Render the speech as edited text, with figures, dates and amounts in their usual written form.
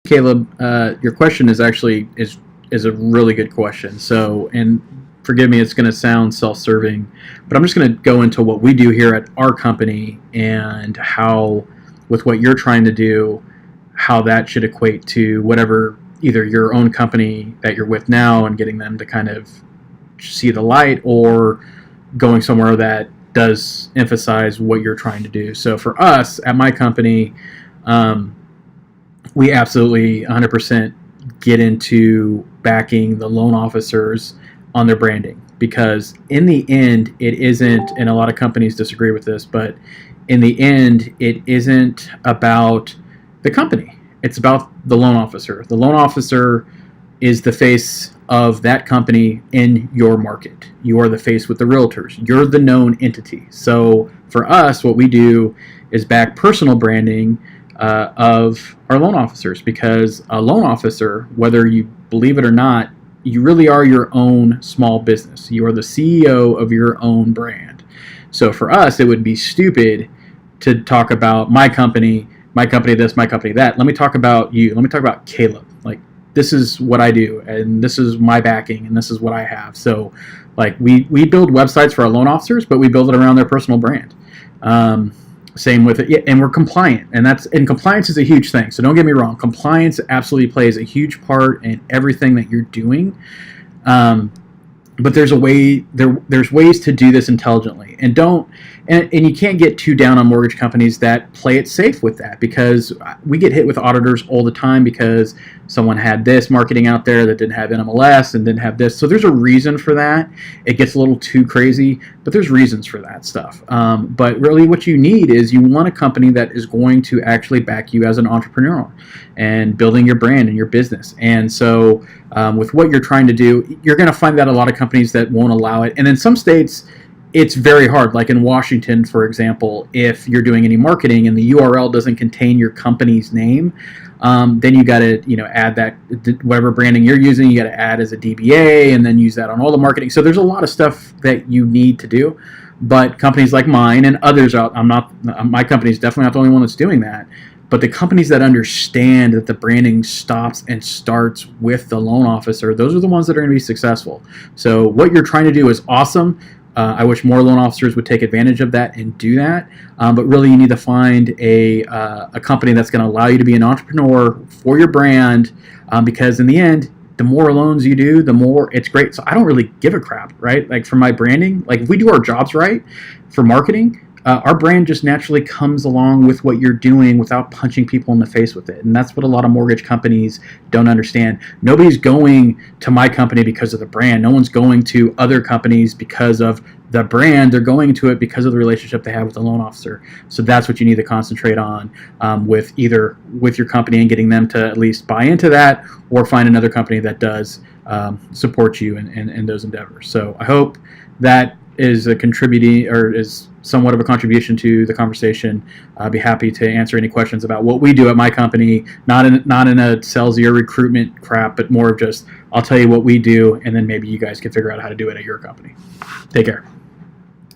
Caleb, your question is actually is a really good question. So, and forgive me, it's going to sound self-serving, but I'm just going to go into what we do here at our company and how, with what you're trying to do, how that should equate to whatever either your own company that you're with now and getting them to kind of see the light, or going somewhere that does emphasize what you're trying to do. So for us at my company, we absolutely 100% get into backing the loan officers on their branding, because in the end it isn't, and a lot of companies disagree with this, but in the end it isn't about the company, it's about the loan officer. The loan officer is the face of that company in your market. You are the face with the realtors. You're the known entity. So for us, what we do is back personal branding of our loan officers, because a loan officer, whether you believe it or not, you really are your own small business. You are the CEO of your own brand. So for us, it would be stupid to talk about my company this, my company that. Let me talk about you. Let me talk about Caleb. Like, this is what I do, and this is my backing, and this is what I have. So like we build websites for our loan officers, but we build it around their personal brand. Same with it, and we're compliant, and compliance is a huge thing. So don't get me wrong, compliance absolutely plays a huge part in everything that you're doing. But there's ways to do this intelligently, and you can't get too down on mortgage companies that play it safe with that, because we get hit with auditors all the time because someone had this marketing out there that didn't have NMLS and didn't have this. So there's a reason for that. It gets a little too crazy, but there's reasons for that stuff. But really what you need is, you want a company that is going to actually back you as an entrepreneur and building your brand and your business. And so with what you're trying to do, you're going to find that a lot of companies that won't allow it. And in some states, it's very hard. Like in Washington, for example, if you're doing any marketing and the URL doesn't contain your company's name, then you got to add that, whatever branding you're using, you got to add as a DBA and then use that on all the marketing. So there's a lot of stuff that you need to do. But companies like mine and others out, my company is definitely not the only one that's doing that. But the companies that understand that the branding stops and starts with the loan officer, those are the ones that are going to be successful. So what you're trying to do is awesome. I wish more loan officers would take advantage of that and do that. But really, you need to find a company that's going to allow you to be an entrepreneur for your brand, because in the end, the more loans you do, the more it's great. So I don't really give a crap, right? Like for my branding, like if we do our jobs right for marketing, our brand just naturally comes along with what you're doing without punching people in the face with it. And that's what a lot of mortgage companies don't understand. Nobody's going to my company because of the brand. No one's going to other companies because of the brand. They're going to it because of the relationship they have with the loan officer. So that's what you need to concentrate on with your company, and getting them to at least buy into that, or find another company that does support you in those endeavors. So I hope that is a contributing, or is somewhat of a contribution to the conversation. I'd be happy to answer any questions about what we do at my company, not in a salesy or recruitment crap, but more of just, I'll tell you what we do, and then maybe you guys can figure out how to do it at your company. Take care.